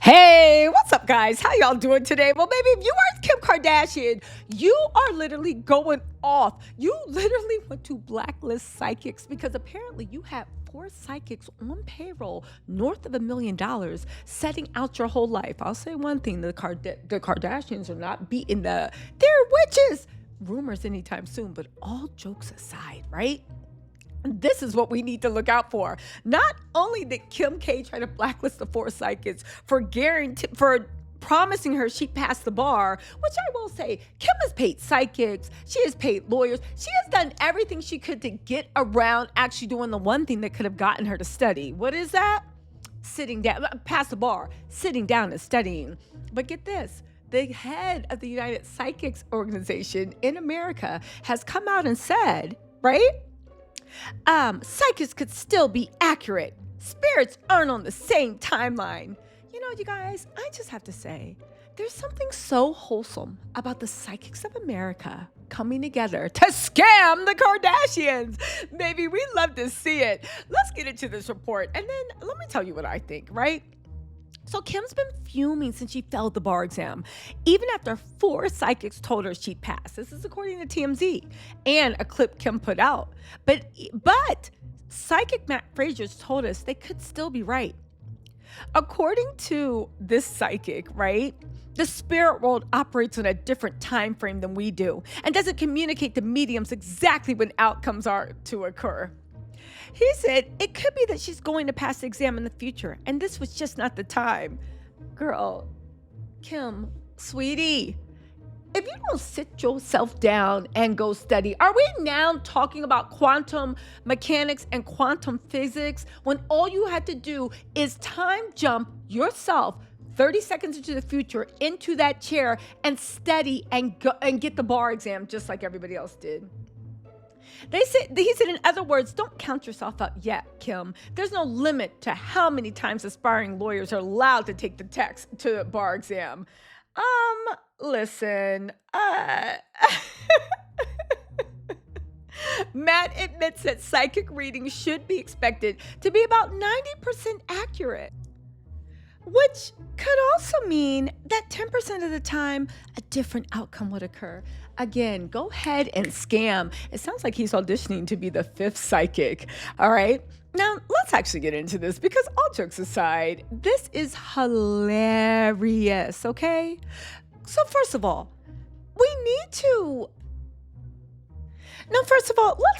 Hey, what's up, guys? How y'all doing today? Well, baby, if you are Kim Kardashian, you are literally going off. You literally went to blacklist psychics because apparently you had 4 psychics on payroll north of $1 million setting out your whole life. I'll say one thing, the Kardashians are not beating they're witches rumors anytime soon, but all jokes aside, right? This is what we need to look out for. Not only did Kim K try to blacklist the 4 psychics for promising her she'd pass the bar, which I will say, Kim has paid psychics, she has paid lawyers, she has done everything she could to get around actually doing the one thing that could have gotten her to study. What is that? Sitting down, pass the bar, sitting down and studying. But get this. The head of the United Psychics Organization in America has come out and said, right? Psychics could still be accurate. Spirits aren't on the same timeline. You know, you guys, I just have to say, there's something so wholesome about the psychics of America coming together to scam the Kardashians. Baby, we love to see it. Let's get into this report. And then let me tell you what I think, right? So Kim's been fuming since she failed the bar exam, even after 4 psychics told her she'd pass. This is according to TMZ and a clip Kim put out. But psychic Matt Fraser's told us they could still be right. According to this psychic, right, the spirit world operates on a different time frame than we do and doesn't communicate to mediums exactly when outcomes are to occur. He said it could be that she's going to pass the exam in the future, and this was just not the time. Girl, Kim, sweetie, if you don't sit yourself down and go study, are we now talking about quantum mechanics and quantum physics when all you had to do is time jump yourself 30 seconds into the future into that chair and study and get the bar exam just like everybody else did? He said, in other words, don't count yourself out yet, Kim. There's no limit to how many times aspiring lawyers are allowed to take the bar exam. Listen, Matt admits that psychic readings should be expected to be about 90% accurate, which could also mean that 10% of the time, a different outcome would occur. Again, go ahead and scam. It sounds like he's auditioning to be the 5th psychic. All right. Now, let's actually get into this because all jokes aside, this is hilarious. Okay. So first of all, let's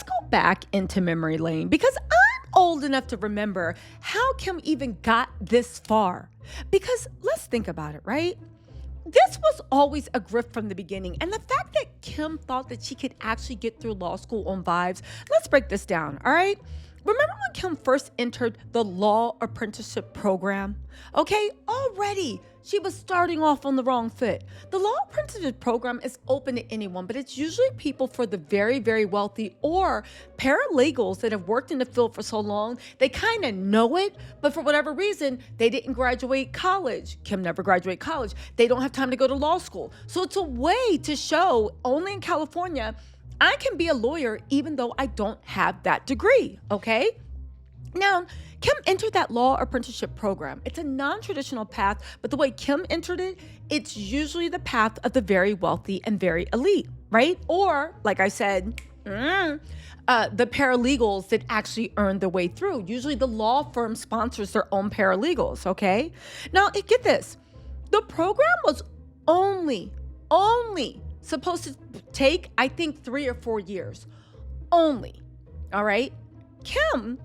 go back into memory lane because I'm old enough to remember how Kim even got this far. Because let's think about it, right? This was always a grift from the beginning. And the fact that Kim thought that she could actually get through law school on vibes, let's break this down, all right? Remember when Kim first entered the law apprenticeship program? Okay, already she was starting off on the wrong foot. The law apprenticeship program is open to anyone, but it's usually people for the very, very wealthy or paralegals that have worked in the field for so long, they kind of know it, but for whatever reason, they didn't graduate college. Kim never graduated college. They don't have time to go to law school. So it's a way to show, only in California, I can be a lawyer even though I don't have that degree, okay? Now, Kim entered that law apprenticeship program. It's a non-traditional path, but the way Kim entered it, it's usually the path of the very wealthy and very elite, right? Or, like I said, the paralegals that actually earn their way through. Usually the law firm sponsors their own paralegals, okay? Now, get this. The program was only supposed to take, I think, 3 or 4 years. Only, all right? Kim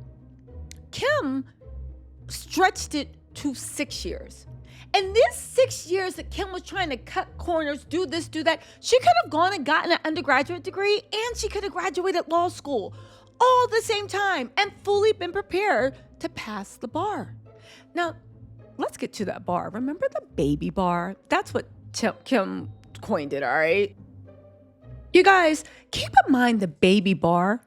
stretched it to 6 years. And this 6 years that Kim was trying to cut corners, do this, do that, she could have gone and gotten an undergraduate degree and she could have graduated law school all at the same time and fully been prepared to pass the bar. Now, let's get to that bar. Remember the baby bar? That's what Kim coined it, all right? You guys, keep in mind the baby bar,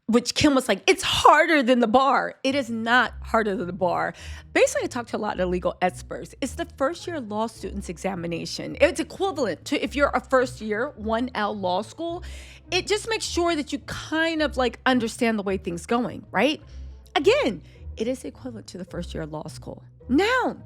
which Kim was like, it's harder than the bar. It is not harder than the bar. Basically, I talked to a lot of legal experts. It's the first year law student's examination. It's equivalent to if you're a first year 1L law school. It just makes sure that you kind of like understand the way things going, right? Again, it is equivalent to the first year of law school. Now,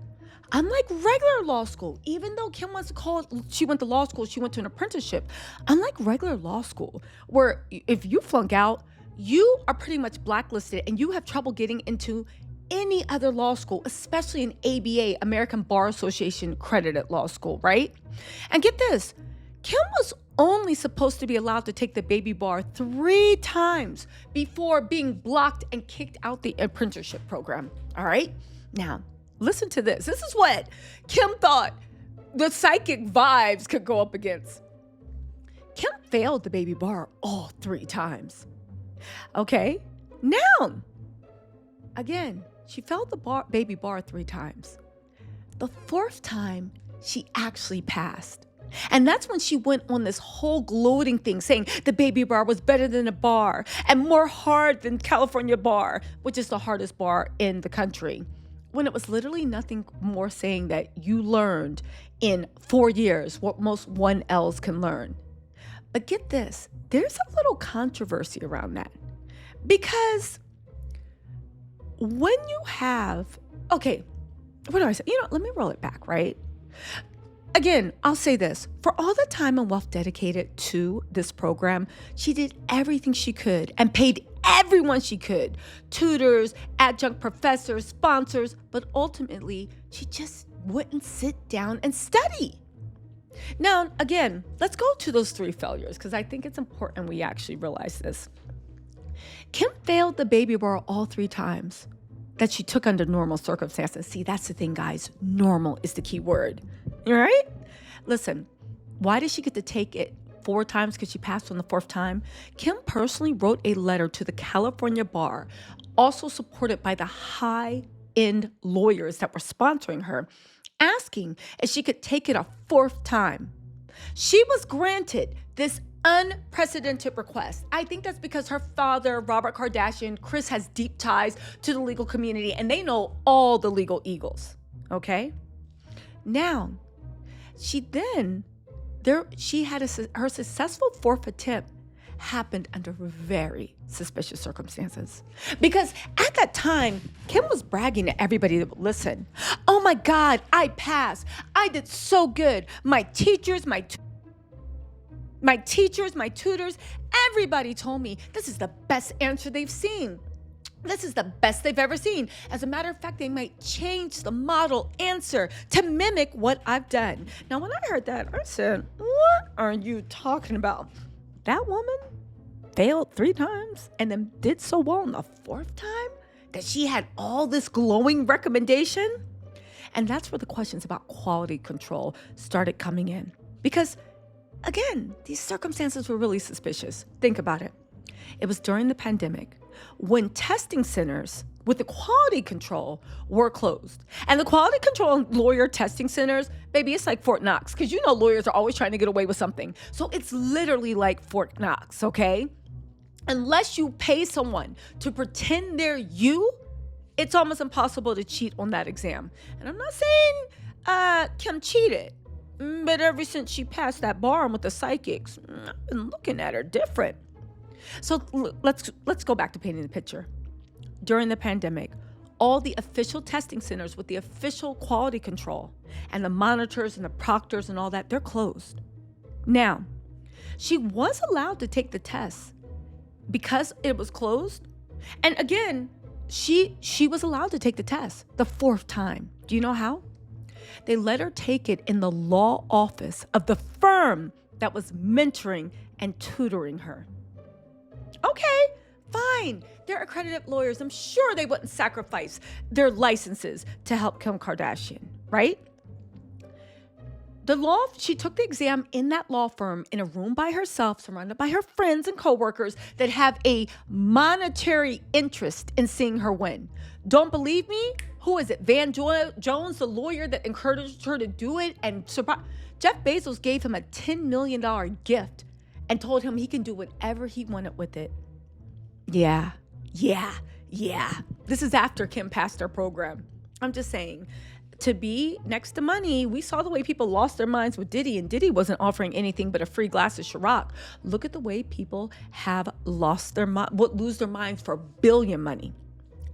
Unlike regular law school, even though Kim was called, she went to law school, she went to an apprenticeship. Unlike regular law school, where if you flunk out, you are pretty much blacklisted and you have trouble getting into any other law school, especially an ABA, American Bar Association accredited law school, right? And get this, Kim was only supposed to be allowed to take the baby bar 3 times before being blocked and kicked out the apprenticeship program, all right? Now, listen to this. This is what Kim thought the psychic vibes could go up against. Kim failed the baby bar all 3 times. Okay, now, again, she failed the baby bar 3 times. The 4th time, she actually passed. And that's when she went on this whole gloating thing, saying the baby bar was better than a bar and more hard than California bar, which is the hardest bar in the country. When it was literally nothing more saying that you learned in 4 years what most 1Ls can learn. But get this, there's a little controversy around that. Because when you have, okay, what do I say? Let me roll it back, right? Again, I'll say this. For all the time and wealth dedicated to this program, she did everything she could and paid everyone she could. Tutors, adjunct professors, sponsors, but ultimately, she just wouldn't sit down and study. Now, again, let's go to those 3 failures because I think it's important we actually realize this. Kim failed the baby bar all 3 times that she took under normal circumstances. See, that's the thing, guys. Normal is the key word. All right? Listen, why did she get to take it 4 times because she passed on the 4th time? Kim personally wrote a letter to the California bar, also supported by the high-end lawyers that were sponsoring her, asking if she could take it a 4th time. She was granted this unprecedented request. I think that's because her father, Robert Kardashian, Kris, has deep ties to the legal community and they know all the legal eagles, okay? Now, she had her successful 4th attempt happened under very suspicious circumstances. Because at that time, Kim was bragging to everybody that would listen. Oh my God, I passed. I did so good. My teachers, my tutors, everybody told me this is the best answer they've seen. This is the best they've ever seen. As a matter of fact, they might change the model answer to mimic what I've done. Now, when I heard that, I said, what are you talking about? That woman failed 3 times and then did so well on the 4th time that she had all this glowing recommendation? And that's where the questions about quality control started coming in. Because again, these circumstances were really suspicious. Think about it. It was during the pandemic when testing centers with the quality control were closed. And the quality control and lawyer testing centers, baby, it's like Fort Knox, because lawyers are always trying to get away with something. So it's literally like Fort Knox, okay? Unless you pay someone to pretend they're you, it's almost impossible to cheat on that exam. And I'm not saying Kim cheated. But ever since she passed that bar with the psychics, I've been looking at her different. So let's go back to painting the picture. During the pandemic, all the official testing centers with the official quality control and the monitors and the proctors and all that, they're closed. Now, she was allowed to take the test because it was closed. And again, she was allowed to take the test the 4th time. Do you know how? They let her take it in the law office of the firm that was mentoring and tutoring her. Okay, fine. They're accredited lawyers. I'm sure they wouldn't sacrifice their licenses to help Kim Kardashian, right? She took the exam in that law firm in a room by herself, surrounded by her friends and coworkers that have a monetary interest in seeing her win. Don't believe me? Who is it? Van Jones, the lawyer that encouraged her to do it. And Jeff Bezos gave him a $10 million gift and told him he can do whatever he wanted with it. Yeah. This is after Kim passed her program. I'm just saying, to be next to money, we saw the way people lost their minds with Diddy, and Diddy wasn't offering anything but a free glass of Ciroc. Look at the way people have lose their minds for billion money.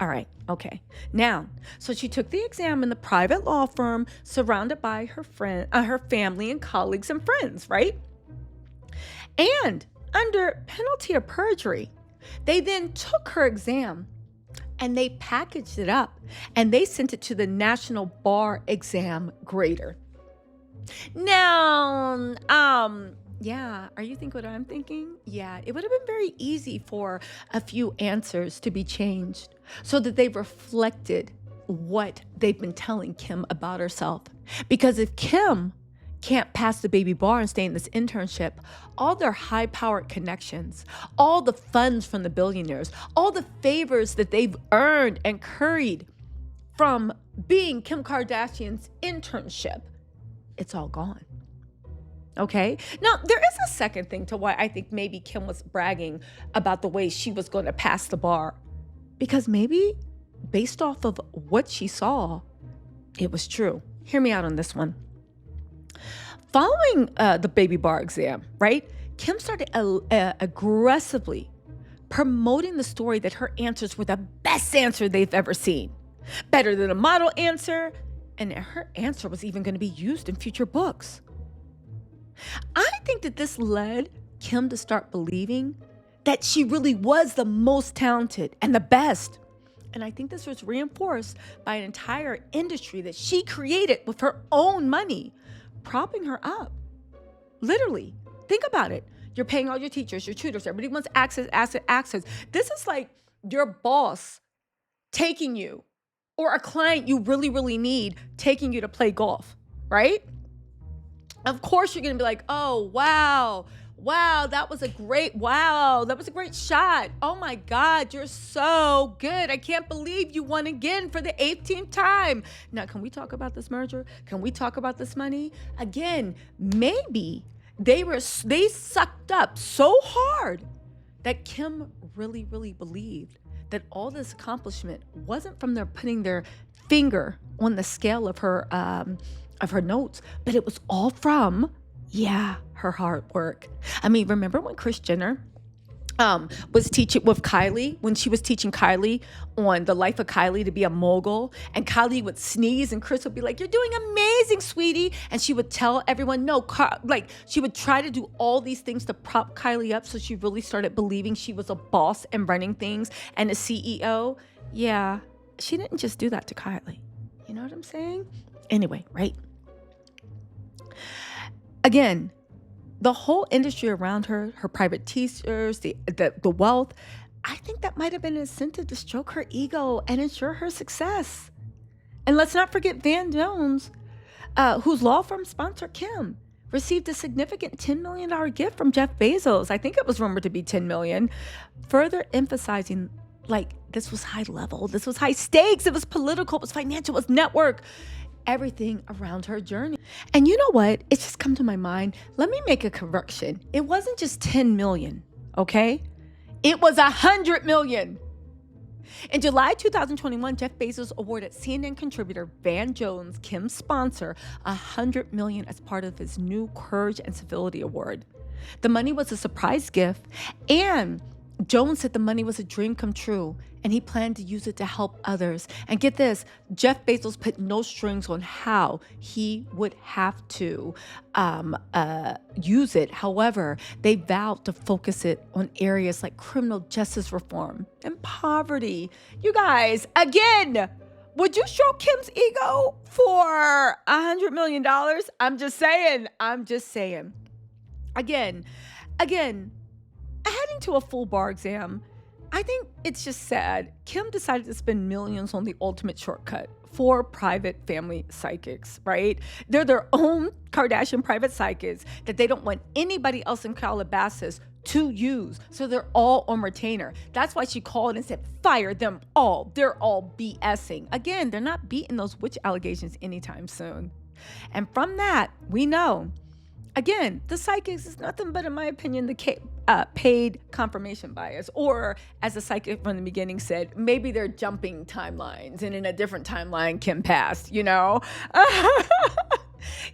All right. Okay. Now, so she took the exam in the private law firm, surrounded by her family and colleagues and friends, right? And under penalty of perjury, they then took her exam and they packaged it up and they sent it to the National Bar Exam Grader. Now, yeah, are you thinking what I'm thinking? Yeah, it would have been very easy for a few answers to be changed so that they reflected what they've been telling Kim about herself. Because if Kim can't pass the baby bar and stay in this internship, all their high-powered connections, all the funds from the billionaires, all the favors that they've earned and curried from being Kim Kardashian's internship, it's all gone. Okay. Now, there is a second thing to why I think maybe Kim was bragging about the way she was going to pass the bar. Because maybe based off of what she saw, it was true. Hear me out on this one. Following the baby bar exam, right, Kim started aggressively promoting the story that her answers were the best answer they've ever seen. Better than a model answer. And her answer was even going to be used in future books. I think that this led Kim to start believing that she really was the most talented and the best. And I think this was reinforced by an entire industry that she created with her own money, propping her up. Literally, think about it. You're paying all your teachers, your tutors, everybody wants access. This is like your boss taking you, or a client you really, really need, taking you to play golf, right? Of course, you're going to be like, oh, wow, that was a great shot. Oh my God, you're so good. I can't believe you won again for the 18th time. Now, can we talk about this merger? Can we talk about this money? Again, maybe they sucked up so hard that Kim really, really believed that all this accomplishment wasn't from their putting their finger on the scale of her notes, but it was all from, her hard work. I mean, remember when Kris Jenner was teaching with Kylie, when she was teaching Kylie on the life of Kylie to be a mogul, and Kylie would sneeze and Kris would be like, "You're doing amazing, sweetie." And she would tell everyone, she would try to do all these things to prop Kylie up. So she really started believing she was a boss and running things and a CEO. Yeah, she didn't just do that to Kylie. You know what I'm saying? Anyway, right? Again, the whole industry around her, her private teachers, the wealth, I think that might have been an incentive to stroke her ego and ensure her success. And let's not forget Van Jones, whose law firm sponsored Kim, received a significant $10 million gift from Jeff Bezos. I think it was rumored to be $10 million, further emphasizing this was high level, this was high stakes, it was political, it was financial, it was network. Everything around her journey. And you know what? It's just come to my mind. Let me make a correction. It wasn't just 10 million, okay? It was 100 million. In July 2021, Jeff Bezos awarded CNN contributor Van Jones, Kim's sponsor, $100 million as part of his new Courage and Civility Award. The money was a surprise gift, and Jones said the money was a dream come true, and he planned to use it to help others. And get this, Jeff Bezos put no strings on how he would have to use it. However, they vowed to focus it on areas like criminal justice reform and poverty. You guys, again, would you stroke Kim's ego for $100 million? I'm just saying. Again, heading to a full bar exam, I think it's just sad. Kim decided to spend millions on the ultimate shortcut for private family psychics, right? They're their own Kardashian private psychics that they don't want anybody else in Calabasas to use. So they're all on retainer. That's why she called and said, fire them all. They're all BSing. Again, they're not beating those witch allegations anytime soon. And from that, we know, again, the psychics is nothing but, in my opinion, the paid confirmation bias. Or, as the psychic from the beginning said, maybe they're jumping timelines, and in a different timeline, Kim passed, you know?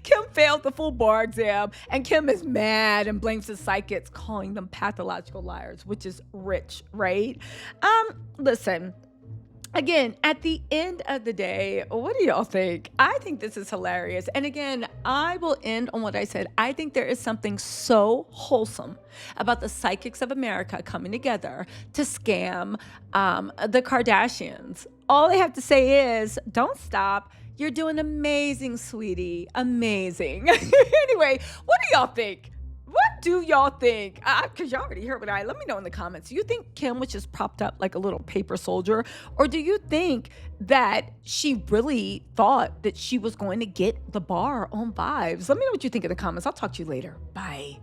Kim failed the full bar exam, and Kim is mad and blames the psychics, calling them pathological liars, which is rich, right? Listen, Again, at the end of the day, what do y'all think? I think this is hilarious. And again, I will end on what I said. I think there is something so wholesome about the psychics of America coming together to scam the Kardashians. All they have to say is, don't stop. You're doing amazing, sweetie. Amazing. Anyway, what do y'all think? What do y'all think? Because y'all already heard what let me know in the comments. Do you think Kim was just propped up like a little paper soldier? Or do you think that she really thought that she was going to get the bar on Vibes? Let me know what you think in the comments. I'll talk to you later. Bye.